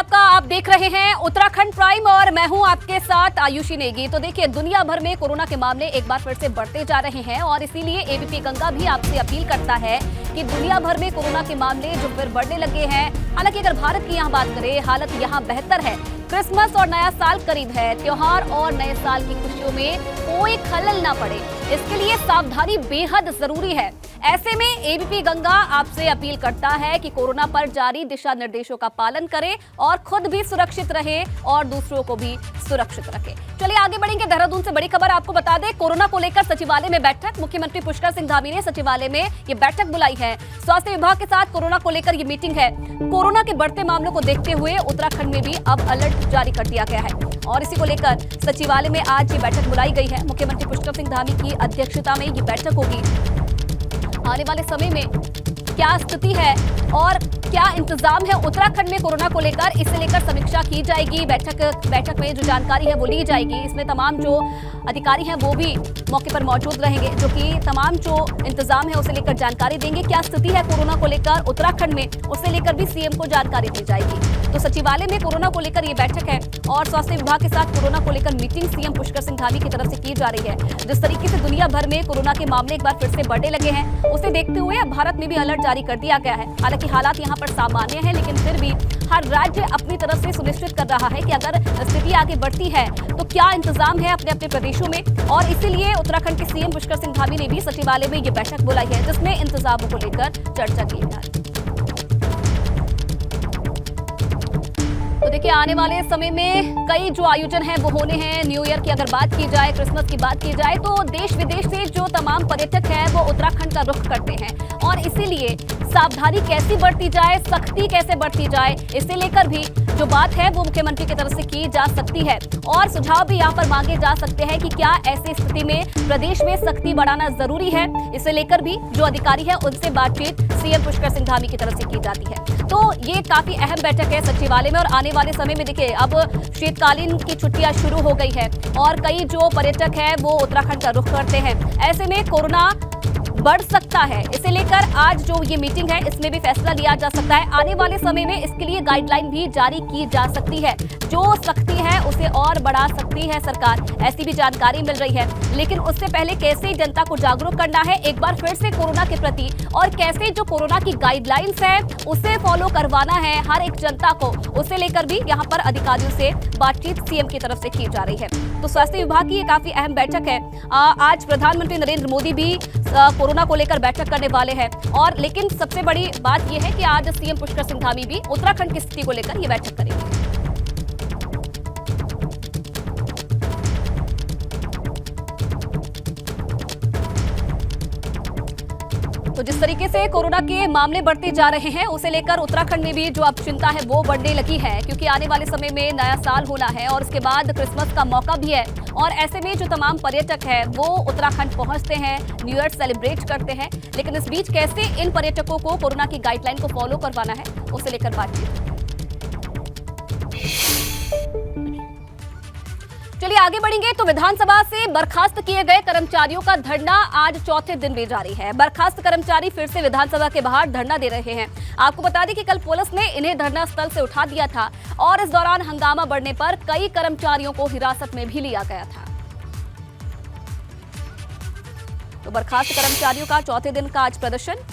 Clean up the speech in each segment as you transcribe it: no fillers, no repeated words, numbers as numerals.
आपका। आप देख रहे हैं उत्तराखंड प्राइम और मैं हूं आपके साथ आयुषी नेगी। तो देखिए, दुनिया भर में कोरोना के मामले एक बार फिर से बढ़ते जा रहे हैं और इसीलिए एबीपी गंगा भी आपसे अपील करता है कि दुनिया भर में कोरोना के मामले जो फिर बढ़ने लगे हैं। हालांकि अगर भारत की यहाँ बात करें, हालत यहाँ बेहतर है। क्रिसमस और नया साल करीब है। त्योहार और नए साल की खुशियों में कोई खलल ना पड़े, इसके लिए सावधानी बेहद जरूरी है। ऐसे में एबीपी गंगा आपसे अपील करता है कि कोरोना पर जारी दिशा निर्देशों का पालन करें और खुद भी सुरक्षित रहे और दूसरों को भी सुरक्षित रखें। चलिए आगे बढ़ेंगे। देहरादून से बड़ी खबर आपको बता दें, कोरोना को लेकर सचिवालय में बैठक। मुख्यमंत्री पुष्कर सिंह धामी ने सचिवालय में ये बैठक बुलाई है। स्वास्थ्य विभाग के साथ कोरोना को लेकर ये मीटिंग है। कोरोना के बढ़ते मामलों को देखते हुए उत्तराखंड में भी अब अलर्ट जारी कर दिया गया है और इसी को लेकर सचिवालय में आज ये बैठक बुलाई गई है। मुख्यमंत्री पुष्कर सिंह धामी की अध्यक्षता में ये बैठक होगी। आने वाले समय में क्या स्थिति है और क्या इंतजाम है उत्तराखंड में कोरोना को लेकर, इसे लेकर समीक्षा की जाएगी। बैठक में जो जानकारी है वो ली जाएगी। इसमें तमाम जो अधिकारी हैं वो भी मौके पर मौजूद रहेंगे, जो कि तमाम जो इंतजाम है उसे लेकर जानकारी देंगे। क्या स्थिति है कोरोना को लेकर उत्तराखंड में, उसे लेकर भी सीएम को जानकारी दी जाएगी। तो सचिवालय में कोरोना को लेकर ये बैठक है और स्वास्थ्य विभाग के साथ कोरोना को लेकर मीटिंग सीएम पुष्कर सिंह धामी की तरफ से की जा रही है। जिस तरीके से दुनिया भर में कोरोना के मामले एक बार फिर से बढ़ने लगे हैं, उसे देखते हुए अब भारत में भी अलर्ट जारी कर दिया गया है। हालांकि हालात यहाँ पर सामान्य है, लेकिन फिर भी हर राज्य अपनी तरफ से सुनिश्चित कर रहा है कि अगर स्थिति आगे बढ़ती है तो क्या इंतजाम है अपने अपने प्रदेशों में। और इसीलिए उत्तराखंड के सीएम पुष्कर सिंह धामी ने भी सचिवालय में ये बैठक बुलाई है, जिसमें इंतजामों को लेकर चर्चा की जा रही है। तो देखिए, आने वाले समय में कई जो आयोजन हैं वो होने हैं। न्यू ईयर की अगर बात की जाए, क्रिसमस की बात की जाए, तो देश विदेश से जो तमाम पर्यटक हैं वो उत्तराखंड का रुख करते हैं और इसीलिए सावधानी कैसी बरती जाए, सख्ती कैसे बरती जाए, इसे लेकर भी जो बात है वो मुख्यमंत्री की तरफ से की जा सकती है और सुझाव भी यहाँ पर मांगे जा सकते हैं कि क्या ऐसी स्थिति में प्रदेश में सख्ती बढ़ाना जरूरी है। इसे लेकर भी जो अधिकारी हैं उनसे बातचीत सीएम पुष्कर सिंह धामी की तरफ से की जाती है। तो ये काफी अहम बैठक है सचिवालय में और आने वाले समय में देखिए, अब शीतकालीन की छुट्टियां शुरू हो गई है और कई जो पर्यटक हैं वो उत्तराखंड का रुख करते हैं। ऐसे में कोरोना बढ़ सकता है, इसे लेकर आज जो ये मीटिंग है इसमें भी फैसला लिया जा सकता है। आने वाले समय में इसके लिए गाइडलाइन भी जारी की जा सकती है। जो सख्ती है उसे और बढ़ा सकती है सरकार, ऐसी भी जानकारी मिल रही है। लेकिन उससे पहले कैसे जनता को जागरूक करना है एक बार फिर से कोरोना के प्रति और कैसे जो कोरोना की गाइडलाइंस है उसे फॉलो करवाना है हर एक जनता को, उसे लेकर भी यहाँ पर अधिकारियों से बातचीत सीएम की तरफ से की जा रही है। तो स्वास्थ्य विभाग की ये काफी अहम बैठक है। आज प्रधानमंत्री नरेंद्र मोदी भी कोरोना को लेकर बैठक करने वाले हैं और लेकिन सबसे बड़ी बात यह है कि आज सीएम पुष्कर सिंह धामी भी उत्तराखंड की स्थिति को लेकर ये बैठक करेंगे। तो जिस तरीके से कोरोना के मामले बढ़ते जा रहे हैं उसे लेकर उत्तराखंड में भी जो अब चिंता है वो बढ़ने लगी है, क्योंकि आने वाले समय में नया साल होना है और उसके बाद क्रिसमस का मौका भी है और ऐसे में जो तमाम पर्यटक हैं वो उत्तराखंड पहुंचते हैं, न्यू ईयर सेलिब्रेट करते हैं। लेकिन इस बीच कैसे इन पर्यटकों को कोरोना की गाइडलाइन को फॉलो करवाना है उसे लेकर बातचीत। चलिए आगे बढ़ेंगे। तो विधानसभा से बर्खास्त किए गए कर्मचारियों का धरना आज चौथे दिन भी जारी है। बर्खास्त कर्मचारी फिर से विधानसभा के बाहर धरना दे रहे हैं। आपको बता दें कि कल पुलिस ने इन्हें धरना स्थल से उठा दिया था और इस दौरान हंगामा बढ़ने पर कई कर्मचारियों को हिरासत में भी लिया गया था। तो बर्खास्त कर्मचारियों का चौथे दिन का आज प्रदर्शन।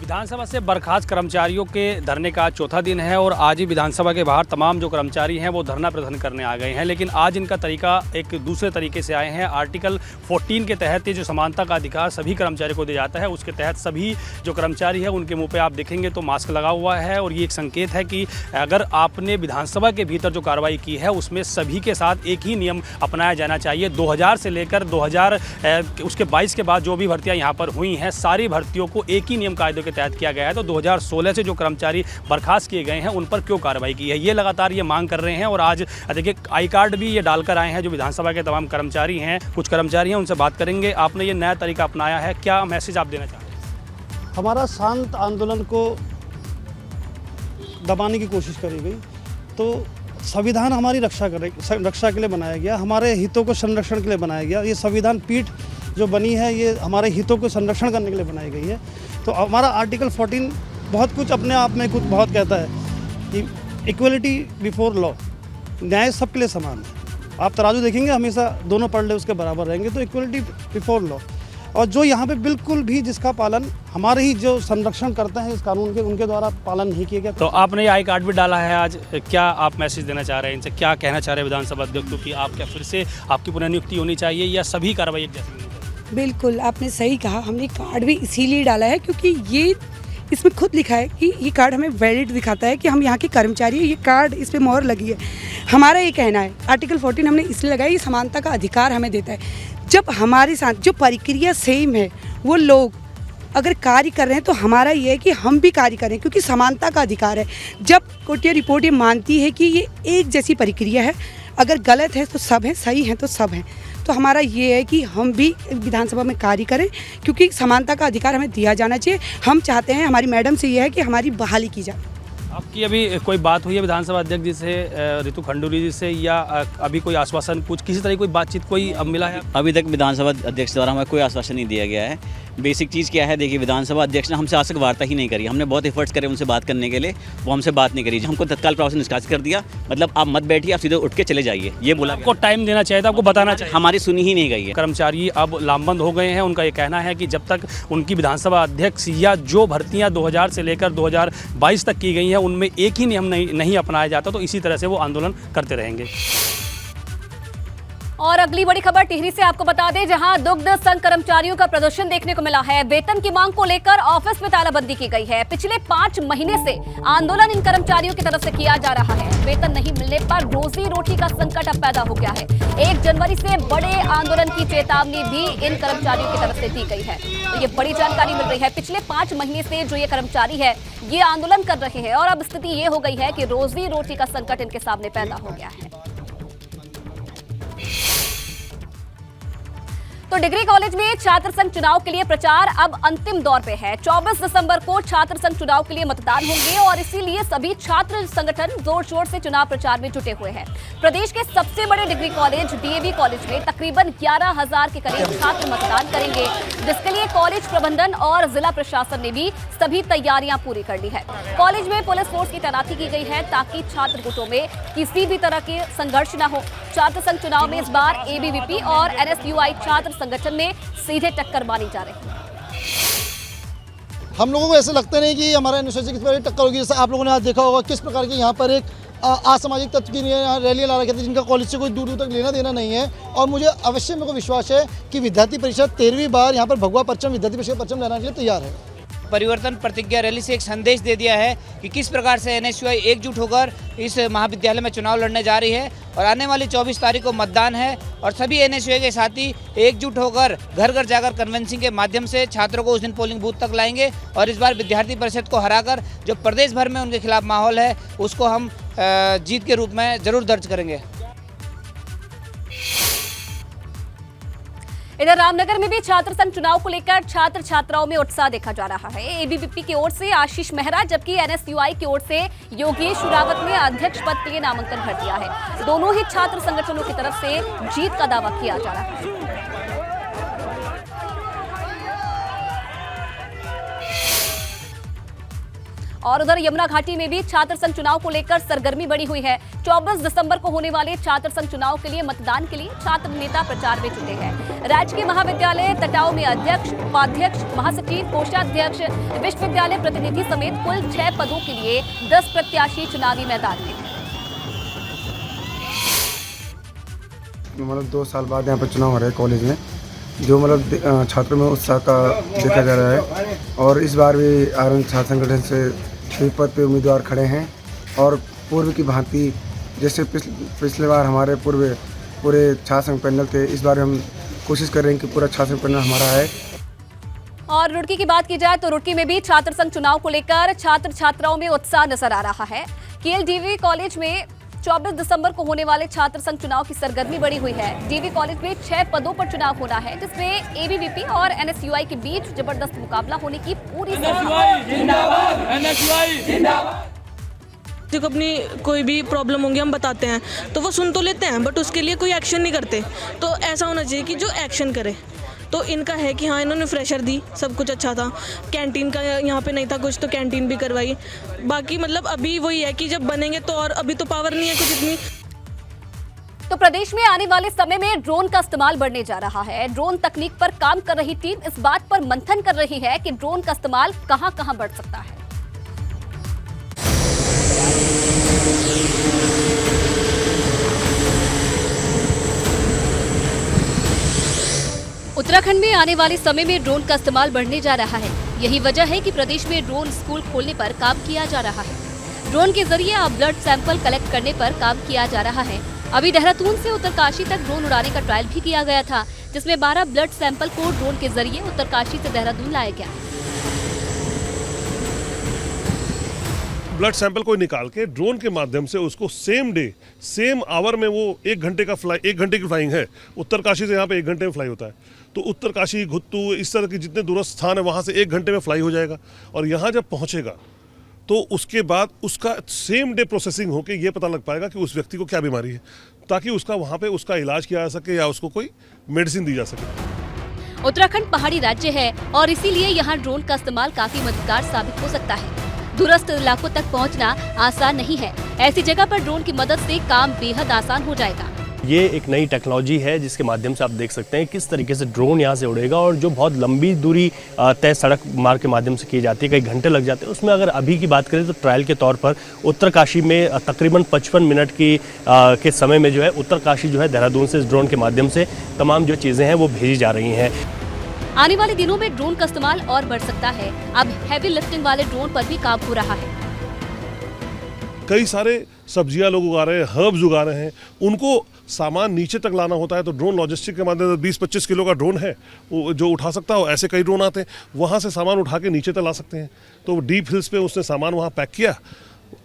विधानसभा से बर्खास्त कर्मचारियों के धरने का चौथा दिन है और आज ही विधानसभा के बाहर तमाम जो कर्मचारी हैं वो धरना प्रदर्शन करने आ गए हैं। लेकिन आज इनका तरीका एक दूसरे तरीके से आए हैं। आर्टिकल 14 के तहत ये जो समानता का अधिकार सभी कर्मचारियों को दिया जाता है, उसके तहत सभी जो कर्मचारी है उनके मुंह पे आप देखेंगे तो मास्क लगा हुआ है और ये एक संकेत है कि अगर आपने विधानसभा के भीतर जो कार्रवाई की है उसमें सभी के साथ एक ही नियम अपनाया जाना चाहिए। 2000 से लेकर 2022 के बाद जो भी भर्तियाँ यहाँ पर हुई हैं सारी भर्तियों को एक ही नियम कायदे के तहत किया गया है। तो 2016 से जो कर्मचारी बर्खास्त किए गए हैं उन पर क्यों कार्रवाई की है, ये लगातार ये मांग कर रहे हैं। और आज देखिए आई कार्ड भी ये डालकर आए हैं जो विधानसभा के तमाम कर्मचारी हैं। कुछ कर्मचारी हैं, उनसे बात करेंगे। आपने ये नया तरीका अपनाया है, क्या मैसेज आप देना चाहते हैं? हमारा शांत आंदोलन को दबाने की कोशिश करी गई। तो संविधान हमारी रक्षा के लिए बनाया गया, हमारे हितों को संरक्षण के लिए बनाया गया। ये संविधान पीठ जो बनी है ये हमारे हितों को संरक्षण करने के लिए बनाई गई है। तो हमारा आर्टिकल 14 बहुत कुछ अपने आप में कुछ बहुत कहता है कि इक्वलिटी बिफोर लॉ, न्याय सबके लिए समान है। आप तराजू देखेंगे हमेशा दोनों पलड़े उसके बराबर रहेंगे, तो इक्वलिटी बिफोर लॉ। और जो यहाँ पे बिल्कुल भी जिसका पालन हमारे ही जो संरक्षण करते हैं इस कानून के, उनके द्वारा पालन नहीं किया गया। तो आपने ये आई कार्ड भी डाला है आज, क्या आप मैसेज देना चाह रहे हैं इनसे, क्या कहना चाह रहे हैं विधानसभा अध्यक्ष को कि आप क्या फिर से आपकी पुनर्नियुक्ति होनी चाहिए या सभी कार्रवाई एक जैसी होनी चाहिए? बिल्कुल आपने सही कहा, हमने कार्ड भी इसीलिए डाला है क्योंकि ये इसमें खुद लिखा है कि ये कार्ड हमें वैलिड दिखाता है कि हम यहाँ के कर्मचारी हैं, ये कार्ड इस पे मोहर लगी है। हमारा ये कहना है आर्टिकल 14 हमने इसलिए लगाया, ये समानता का अधिकार हमें देता है। जब हमारे साथ जो प्रक्रिया सेम है, वो लोग अगर कार्य कर रहे हैं तो हमारा ये है कि हम भी कार्य करें, क्योंकि समानता का अधिकार है। जब कोर्ट रिपोर्ट ये मानती है कि ये एक जैसी प्रक्रिया है, अगर गलत है तो सब हैं, सही है तो सब हैं, तो हमारा ये है कि हम भी विधानसभा में कार्य करें, क्योंकि समानता का अधिकार हमें दिया जाना चाहिए। हम चाहते हैं, हमारी मैडम से ये है कि हमारी बहाली की जाए। आपकी अभी कोई बात हुई है विधानसभा अध्यक्ष जी से, रितु खंडूरी जी से, या अभी कोई आश्वासन, कुछ किसी तरह की कोई बातचीत कोई अब मिला है? अभी तक विधानसभा अध्यक्ष द्वारा हमें कोई आश्वासन नहीं दिया गया है। बेसिक चीज़ क्या है, देखिए विधानसभा अध्यक्ष ने हमसे आज तक वार्ता ही नहीं करी। हमने बहुत एफर्ट्स करे उनसे बात करने के लिए, वो हमसे बात नहीं करी। हमको तत्काल प्रभाव से निष्कासित कर दिया, मतलब आप मत बैठिए, आप सीधे उठ के चले जाइए, ये बोला। आपको टाइम देना चाहिए था, आपको बताना चाहिए। हमारी सुनी ही नहीं गई है। कर्मचारी अब लामबंद हो गए हैं। उनका ये कहना है कि जब तक उनकी विधानसभा अध्यक्ष या जो भर्तियां 2000 से लेकर 2022 तक की गई हैं उनमें एक ही नियम नहीं अपनाया जाता, तो इसी तरह से वो आंदोलन करते रहेंगे। और अगली बड़ी खबर टिहरी से आपको बता दें, जहां दुग्ध संघ कर्मचारियों का प्रदर्शन देखने को मिला है। वेतन की मांग को लेकर ऑफिस में तालाबंदी की गई है। पिछले 5 महीने से आंदोलन इन कर्मचारियों की तरफ से किया जा रहा है। वेतन नहीं मिलने पर रोजी रोटी का संकट अब पैदा हो गया है। 1 जनवरी से बड़े आंदोलन की चेतावनी भी इन कर्मचारियों की तरफ से दी गई है। तो ये बड़ी जानकारी मिल रही है। पिछले 5 महीने से जो ये कर्मचारी है ये आंदोलन कर रहे हैं और अब स्थिति ये हो गई है कि रोजी रोटी का संकट इनके सामने पैदा हो गया है। तो डिग्री कॉलेज में छात्र संघ चुनाव के लिए प्रचार अब अंतिम दौर पे है। 24 दिसंबर को छात्र संघ चुनाव के लिए मतदान होंगे और इसीलिए सभी छात्र संगठन जोर शोर से चुनाव प्रचार में जुटे हुए हैं। प्रदेश के सबसे बड़े डिग्री कॉलेज डीएवी कॉलेज में तकरीबन 11,000 के करीब छात्र मतदान करेंगे, जिसके लिए कॉलेज प्रबंधन और जिला प्रशासन ने भी सभी तैयारियां पूरी कर ली है। कॉलेज में पुलिस फोर्स की तैनाती की गई है ताकि छात्र गुटों में किसी भी तरह के संघर्ष न हो। छात्र संघ चुनाव में इस बार एबीवीपी और एनएसयूआई छात्र संगठन में सीधे टक्कर मानी जा रही है। हम लोगों को ऐसा लगता नहीं कि हमारा एनएसयूआई की टक्कर होगी। जैसे आप लोगों ने आज देखा होगा किस प्रकार की यहाँ पर एक असामाजिक तत्व की रैलियाँ ला रखी थी, जिनका कॉलेज से कोई दूर दूर तक लेना देना नहीं है। और मुझे अवश्य मेरे को विश्वास है कि विद्यार्थी परिषद 13वीं बार यहाँ पर भगवा परचम विद्यार्थी परिषद परचम लहराने के लिए तैयार है। परिवर्तन प्रतिज्ञा रैली से एक संदेश दे दिया है कि किस प्रकार से एनएसयूआई एकजुट होकर इस महाविद्यालय में चुनाव लड़ने जा रही है। और आने वाली 24 तारीख को मतदान है और सभी एनएसयूआई के साथी एकजुट होकर घर घर जाकर कन्वेंसिंग के माध्यम से छात्रों को उस दिन पोलिंग बूथ तक लाएंगे। और इस बार विद्यार्थी परिषद को हराकर जो प्रदेश भर में उनके खिलाफ माहौल है उसको हम जीत के रूप में जरूर दर्ज करेंगे। इधर रामनगर में भी छात्र संघ चुनाव को लेकर छात्र छात्राओं में उत्साह देखा जा रहा है। एबीवीपी की ओर से आशीष मेहरा जबकि एनएसयूआई की ओर से योगेश रावत ने अध्यक्ष पद के लिए नामांकन भर दिया है। दोनों ही छात्र संगठनों की तरफ से जीत का दावा किया जा रहा है। और उधर यमुना घाटी में भी छात्र संघ चुनाव को लेकर सरगर्मी बढ़ी हुई है। 24 दिसंबर को होने वाले छात्र संघ चुनाव के लिए मतदान के लिए छात्र नेता प्रचार में जुटे हैं। राजकीय महाविद्यालय तटाव में अध्यक्ष, उपाध्यक्ष, महासचिव, कोषाध्यक्ष, विश्वविद्यालय प्रतिनिधि समेत कुल 6 पदों के लिए 10 प्रत्याशी चुनावी मैदान में हैं। मतलब 2 साल बाद यहाँ पर चुनाव हो रहे हैं कॉलेज में, जो मतलब छात्रों में उत्साह का देखा जा रहा है। और इस बार भी आरएन छात्र संगठन से पद पे उम्मीदवार खड़े हैं और पूर्व की भांति जैसे पिछले बार हमारे पूरे छात्र संघ पैनल थे, इस बार हम कोशिश कर रहे हैं कि पूरा छात्र संघ पैनल हमारा है। और रुड़की की बात की जाए तो रुड़की में भी छात्र संघ चुनाव को लेकर छात्र छात्राओं में उत्साह नजर आ रहा है। केएल कॉलेज में 24 दिसंबर को होने वाले छात्र संघ चुनाव की सरगर्मी बढ़ी हुई है। डीवी कॉलेज में 6 पदों पर चुनाव होना है, जिसमें एबीवीपी और एनएसयूआई के बीच जबरदस्त मुकाबला होने की पूरी जो अपनी कोई भी प्रॉब्लम होंगी हम बताते हैं तो वो सुन तो लेते हैं, बट उसके लिए कोई एक्शन नहीं करते। तो ऐसा होना चाहिए कि जो एक्शन करे, तो इनका है कि हाँ इन्होंने फ्रेशर दी, सब कुछ अच्छा था। कैंटीन का यहाँ पे नहीं था कुछ, तो कैंटीन भी करवाई। बाकी मतलब अभी वही है कि जब बनेंगे तो, और अभी तो पावर नहीं है कुछ इतनी। तो प्रदेश में आने वाले समय में ड्रोन का इस्तेमाल बढ़ने जा रहा है। ड्रोन तकनीक पर काम कर रही टीम इस बात पर मंथन कर रही है कि ड्रोन का इस्तेमाल कहां-कहां बढ़ सकता है। उत्तराखंड में आने वाले समय में ड्रोन का इस्तेमाल बढ़ने जा रहा है। यही वजह है कि प्रदेश में ड्रोन स्कूल खोलने पर काम किया जा रहा है। ड्रोन के जरिए अब ब्लड सैंपल कलेक्ट करने पर काम किया जा रहा है। अभी देहरादून से उत्तरकाशी तक ड्रोन उड़ाने का ट्रायल भी किया गया था, जिसमें 12 ब्लड सैंपल को ड्रोन के जरिए उत्तरकाशी से देहरादून लाया गया। ब्लड सैंपल को निकाल के ड्रोन के माध्यम से उसको सेम डे सेम आवर में, वो 1 घंटे की फ्लाइंग है। उत्तरकाशी से यहाँ पे 1 घंटे में फ्लाई होता है, तो उत्तरकाशी, घुत्तू, इस तरह के जितने दूरस्थ स्थान है वहाँ से 1 घंटे में फ्लाई हो जाएगा। और यहाँ जब पहुँचेगा तो उसके बाद उसका सेम डे प्रोसेसिंग होकर ये पता लग पाएगा कि उस व्यक्ति को क्या बीमारी है, ताकि उसका वहाँ पे उसका इलाज किया जा सके या उसको कोई मेडिसिन दी जा सके। उत्तराखंड पहाड़ी राज्य है और इसीलिए यहाँ ड्रोन का इस्तेमाल काफी मददगार साबित हो सकता है। दूरस्थ इलाकों तक पहुँचना आसान नहीं है, ऐसी जगह पर ड्रोन की मदद से काम बेहद आसान हो जाएगा। ये एक नई टेक्नोलॉजी है जिसके माध्यम से आप देख सकते हैं किस तरीके से ड्रोन यहाँ से उड़ेगा, और जो बहुत लंबी दूरी तय सड़क मार्ग के माध्यम से की जाती है, कई घंटे लग जाते हैं, उसमें अगर अभी की बात करें तो ट्रायल के तौर पर उत्तरकाशी में तकरीबन 55 मिनट के समय में जो है उत्तरकाशी जो है देहरादून से इस ड्रोन के माध्यम से तमाम जो चीज़ें हैं वो भेजी जा रही हैं। आने वाले दिनों में ड्रोन का इस्तेमाल और बढ़ सकता है। अब हैवी लिफ्टिंग वाले ड्रोन पर भी काम हो रहा है। कई सारे सब्जियां लोग उगा रहे हैं, हर्ब्स उगा रहे हैं, उनको सामान नीचे तक लाना होता है, तो ड्रोन लॉजिस्टिक के माध्यम से 20-25 किलो का ड्रोन है वो जो उठा सकता हो। ऐसे कई ड्रोन आते हैं, वहाँ से सामान उठा के नीचे तक ला सकते हैं। तो डीप हिल्स पे उसने सामान वहाँ पैक किया,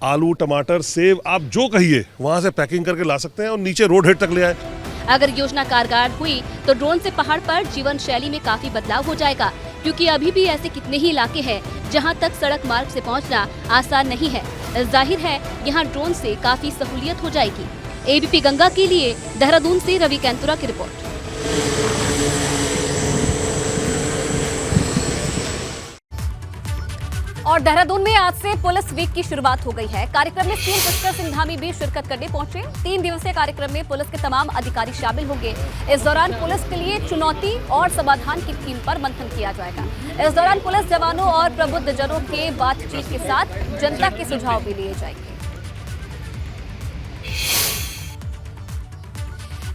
आलू, टमाटर, सेब, आप जो कहिए वहाँ से पैकिंग करके ला सकते हैं और नीचे रोड हेड तक ले आए। अगर योजना कारगर हुई तो ड्रोन से पहाड़ पर जीवन शैली में काफी बदलाव हो जाएगा, क्योंकि अभी भी ऐसे कितने ही इलाके हैं जहां तक सड़क मार्ग से पहुंचना आसान नहीं है। जाहिर है यहां ड्रोन से काफी सहूलियत हो जाएगी। एबीपी गंगा के लिए देहरादून से रवि कैंतुरा की रिपोर्ट। और देहरादून में आज से पुलिस वीक की शुरुआत हो गई है। कार्यक्रम में सीएम पुष्कर सिंह धामी भी शिरकत करने पहुंचे। 3 दिवसीय कार्यक्रम में पुलिस के तमाम अधिकारी शामिल होंगे। इस दौरान पुलिस के लिए चुनौती और समाधान की थीम पर मंथन किया जाएगा। इस दौरान पुलिस जवानों और प्रबुद्ध जनों के बातचीत के साथ जनता के सुझाव भी लिए जाएंगे।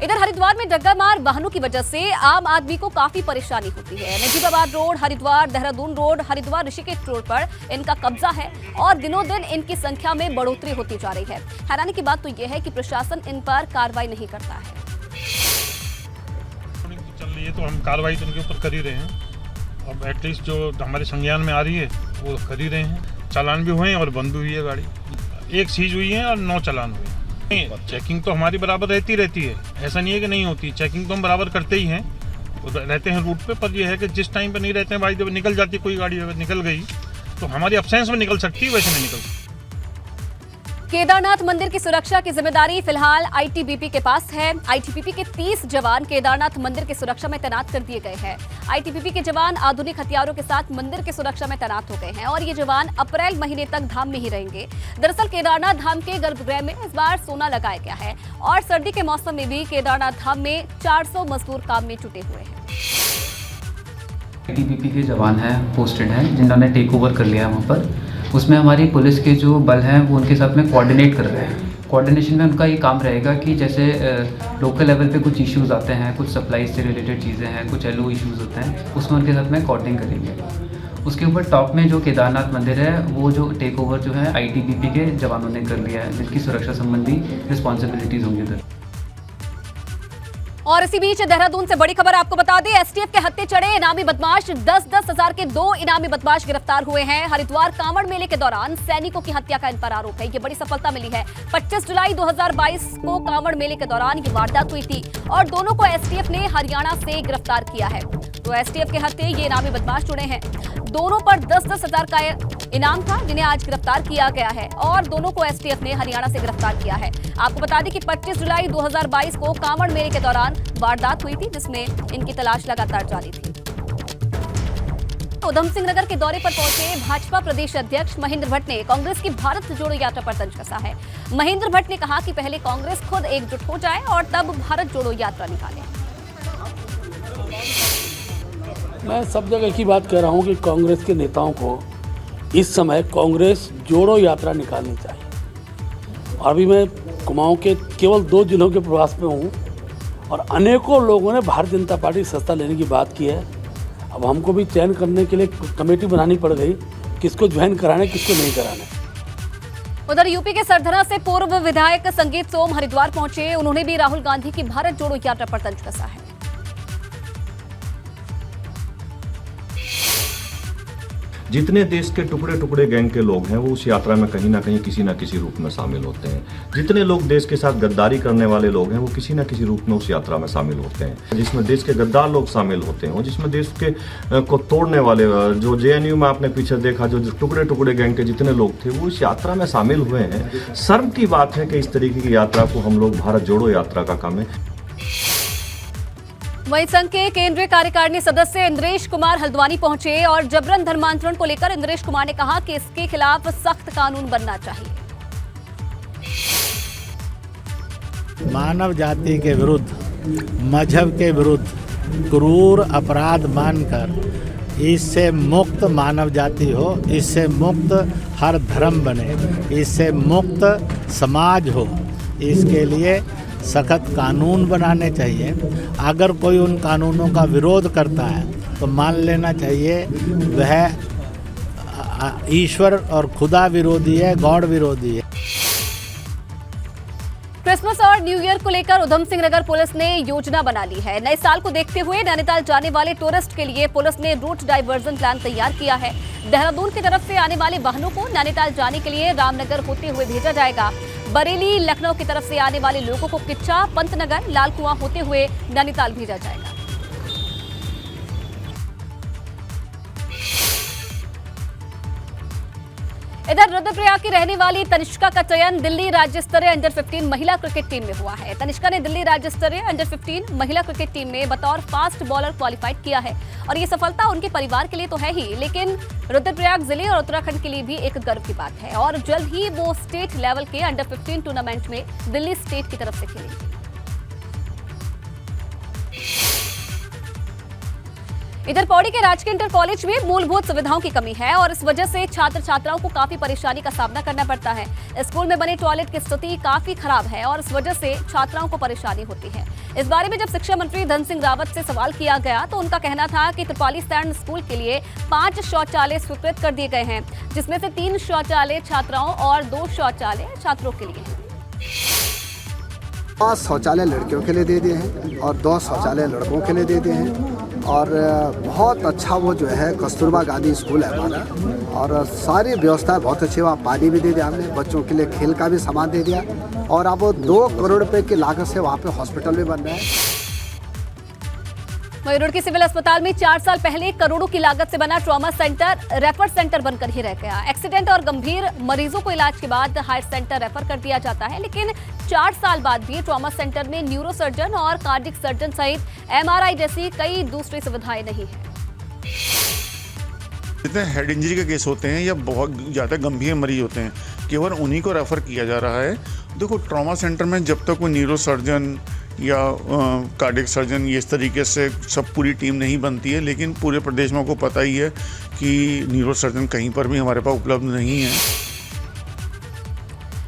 इधर हरिद्वार में डग्गामार वाहनों की वजह से आम आदमी को काफी परेशानी होती है। Najibabad road, Haridwar Dehradun road, Haridwar Rishikesh road पर इनका कब्जा है और दिनों दिन इनकी संख्या में बढ़ोतरी होती जा रही है। हैरानी की बात तो यह है कि प्रशासन इन पर कार्रवाई नहीं करता है। चल रही है तो हम कार्रवाई तो उनके ऊपर कर ही रहे हैं। अब एटलीस्ट जो हमारे संज्ञान में आ रही है वो कर ही रहे हैं। चालान भी हुए हैं और बंद भी हुई है गाड़ी। 1 सीज हुई है और 9 चालान हुए। चेकिंग तो हमारी बराबर रहती है, ऐसा नहीं है कि नहीं होती। चेकिंग तो हम बराबर करते ही हैं, रहते हैं रूट पे। पर यह है कि जिस टाइम पे नहीं रहते हैं भाई, जब निकल जाती कोई गाड़ी, अगर निकल गई तो हमारी अब्सेंस में निकल सकती है, वैसे नहीं निकल सकती। केदारनाथ मंदिर की सुरक्षा की जिम्मेदारी फिलहाल आईटीबीपी के पास है। आईटीबीपी के 30 जवान केदारनाथ मंदिर की सुरक्षा में तैनात कर दिए गए हैं। आईटीबीपी के जवान आधुनिक हथियारों के साथ मंदिर की सुरक्षा में तैनात हो गए हैं और ये जवान अप्रैल महीने तक धाम में ही रहेंगे। दरअसल केदारनाथ धाम के गर्भगृह में इस बार सोना लगाया गया है और सर्दी के मौसम में भी केदारनाथ धाम में 400 मजदूर काम में जुटे हुए हैं। आईटीबीपी के जवान हैं, पोस्टेड हैं, जिन्होंने टेक ओवर कर लिया है वहाँ पर। उसमें हमारी पुलिस के जो बल हैं वो उनके साथ में कोऑर्डिनेट कर रहे हैं। कोऑर्डिनेशन में उनका ये काम रहेगा कि जैसे लोकल लेवल पे कुछ इश्यूज आते हैं, कुछ सप्लाई से रिलेटेड चीज़ें हैं, कुछ एलओ इश्यूज होते हैं, उसमें उनके साथ में कोऑर्डिनेट करेंगे। उसके ऊपर टॉप में जो केदारनाथ मंदिर है वो जो टेक ओवर जो है आईटीबीपी के जवानों ने कर लिया है, जिनकी सुरक्षा संबंधी रिस्पॉन्सिबिलिटीज़ होंगी उधर। और इसी बीच देहरादून से बड़ी खबर आपको बता दें, एसटीएफ के हत्थे चढ़े इनामी बदमाश 10-10 हजार के 2 इनामी बदमाश गिरफ्तार हुए हैं। हरिद्वार कांवड़ मेले के दौरान सैनिकों की हत्या का इन पर आरोप है। ये बड़ी सफलता मिली है। 25 जुलाई 2022 को कांवड़ मेले के दौरान ये वारदात हुई थी और दोनों को एसटीएफ ने हरियाणा से गिरफ्तार किया है। तो एसटीएफ के हत्थे ये इनामी बदमाश जुड़े हैं। दोनों पर 10-10 हजार का इनाम था, जिन्हें आज गिरफ्तार किया गया है और दोनों को एसटीएफ ने हरियाणा से गिरफ्तार किया है। आपको बता दें कि 25 जुलाई 2022 को कांवड़ मेले के दौरान वारदात हुई थी जिसमें इनकी तलाश लगातार जारी थी। उधम सिंह नगर के दौरे पर पहुंचे भाजपा प्रदेश अध्यक्ष महेंद्र भट्ट ने कांग्रेस की भारत जोड़ो यात्रा पर तंज कसा है। महेंद्र भट्ट ने कहा कि पहले कांग्रेस खुद एकजुट हो जाए और तब भारत जोड़ो यात्रा निकाले। मैं सब जगह की बात कह रहा हूं कि कांग्रेस के नेताओं को इस समय कांग्रेस जोड़ो यात्रा निकालनी चाहिए। अभी मैं कुमाऊं के केवल 2 जिलों के प्रवास में हूं और अनेकों लोगों ने भारतीय जनता पार्टी सत्ता लेने की बात की है। अब हमको भी चयन करने के लिए कमेटी बनानी पड़ गई, किसको ज्वाइन कराना है, किसको नहीं कराना है। उधर यूपी के सरधना से पूर्व विधायक संगीत सोम हरिद्वार पहुंचे। उन्होंने भी राहुल गांधी की भारत जोड़ो यात्रा पर तंज कसा है। जितने देश के टुकड़े टुकड़े गैंग के लोग हैं वो उस यात्रा में कहीं ना कहीं किसी ना किसी रूप में शामिल होते हैं। जितने लोग देश के साथ गद्दारी करने वाले लोग हैं वो किसी ना किसी रूप में उस यात्रा में शामिल होते हैं। जिसमें देश के गद्दार लोग शामिल होते हैं, जिसमें देश के को तोड़ने वाले, जो JNU में आपने पीछे देखा जो टुकड़े टुकड़े गैंग के जितने लोग थे वो इस यात्रा में शामिल हुए हैं। शर्म की बात है कि इस तरीके की यात्रा को हम लोग भारत जोड़ो यात्रा का काम है। वहीं संघ के केंद्रीय कार्यकारिणी सदस्य इंद्रेश कुमार हल्द्वानी पहुंचे और जबरन धर्मांतरण को लेकर इंद्रेश कुमार ने कहा कि इसके खिलाफ सख्त कानून बनना चाहिए। मानव जाति के विरुद्ध, मजहब के विरुद्ध क्रूर अपराध मानकर इससे मुक्त मानव जाति हो, इससे मुक्त हर धर्म बने, इससे मुक्त समाज हो, इसके लिए सख्त कानून बनाने चाहिए। अगर कोई उन कानूनों का विरोध करता है तो मान लेना चाहिए वह ईश्वर और खुदा विरोधी है, गॉड विरोधी है। क्रिसमस और न्यू ईयर को लेकर उधम सिंह नगर पुलिस ने योजना बना ली है। नए साल को देखते हुए नैनीताल जाने वाले टूरिस्ट के लिए पुलिस ने रूट डाइवर्जन प्लान तैयार किया है। देहरादून की तरफ से आने वाले वाहनों को नैनीताल जाने के लिए रामनगर होते हुए भेजा जाएगा। बरेली, लखनऊ की तरफ से आने वाले लोगों को किच्चा, पंतनगर, लाल कुआं होते हुए नैनीताल भेजा जाएगा। इधर रुद्रप्रयाग की रहने वाली तनिष्का का चयन दिल्ली राज्य स्तरीय अंडर 15 महिला क्रिकेट टीम में हुआ है। तनिष्का ने दिल्ली राज्य स्तरीय अंडर 15 महिला क्रिकेट टीम में बतौर फास्ट बॉलर क्वालिफाइड किया है और ये सफलता उनके परिवार के लिए तो है ही, लेकिन रुद्रप्रयाग जिले और उत्तराखंड के लिए भी एक गर्व की बात है और जल्द ही वो स्टेट लेवल के अंडर 15 टूर्नामेंट में दिल्ली स्टेट की तरफ से खेलेंगे। इधर पौड़ी के राजकीय इंटर कॉलेज में मूलभूत सुविधाओं की कमी है और इस वजह से छात्र छात्राओं को काफी परेशानी का सामना करना पड़ता है। स्कूल में बने टॉयलेट की स्थिति काफी खराब है और इस वजह से छात्राओं को परेशानी होती है। इस बारे में जब शिक्षा मंत्री धन सिंह रावत से सवाल किया गया तो उनका कहना था कि त्रिपाली स्टैंड स्कूल के लिए 5 शौचालय स्वीकृत कर दिए गए हैं, जिसमें से 3 शौचालय छात्राओं और 2 शौचालय छात्रों के लिए हैं। 5 शौचालय लड़कियों के लिए दे दिए हैं और 2 शौचालय लड़कों के लिए दे दिए हैं और बहुत अच्छा वो जो है कस्तूरबा गांधी स्कूल है हमारा और सारी व्यवस्था बहुत अच्छी, वहाँ पानी भी दे दिया हमने, बच्चों के लिए खेल का भी सामान दे दिया और अब वो 2 करोड़ रुपए की लागत से वहाँ पे हॉस्पिटल भी बन रहा है। वहीं रुड़की सिविल अस्पताल में 4 साल पहले करोड़ों की लागत से बना ट्रॉमा सेंटर रेफर सेंटर बनकर ही रह गया। एक्सीडेंट और गंभीर मरीजों को इलाज के बाद हायर सेंटर रेफर कर दिया जाता है, लेकिन 4 साल बाद भी ट्रॉमा सेंटर में न्यूरो सर्जन और कार्डिक सर्जन सहित MRI जैसी कई दूसरी सुविधाएं नहीं है। जितने हेड इंजरी के केस होते हैं या बहुत ज़्यादा गंभीर मरीज होते हैं केवल उन्हीं को रेफ़र किया जा रहा है। देखो ट्रॉमा सेंटर में जब तक कोई न्यूरो सर्जन या कार्डियक सर्जन ये इस तरीके से सब पूरी टीम नहीं बनती है, लेकिन पूरे प्रदेश में आपको पता ही है कि न्यूरो सर्जन कहीं पर भी हमारे पास उपलब्ध नहीं है।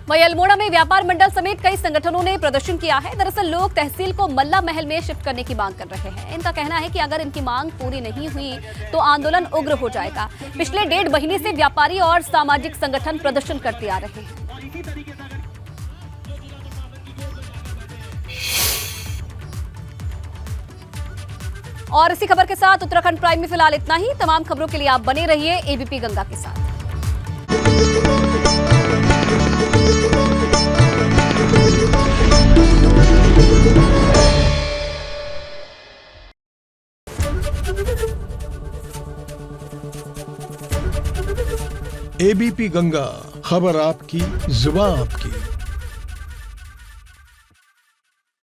वहीं अल्मोड़ा में व्यापार मंडल समेत कई संगठनों ने प्रदर्शन किया है। दरअसल लोग तहसील को मल्ला महल में शिफ्ट करने की मांग कर रहे हैं। इनका कहना है कि अगर इनकी मांग पूरी नहीं हुई तो आंदोलन उग्र हो जाएगा। पिछले 1.5 महीने से व्यापारी और सामाजिक संगठन प्रदर्शन करते आ रहे हैं। और इसी खबर के साथ उत्तराखंड प्राइम में फिलहाल इतना ही। तमाम खबरों के लिए आप बने रहिए एबीपी गंगा के साथ। एबीपी गंगा, खबर आपकी, जुबान आपकी।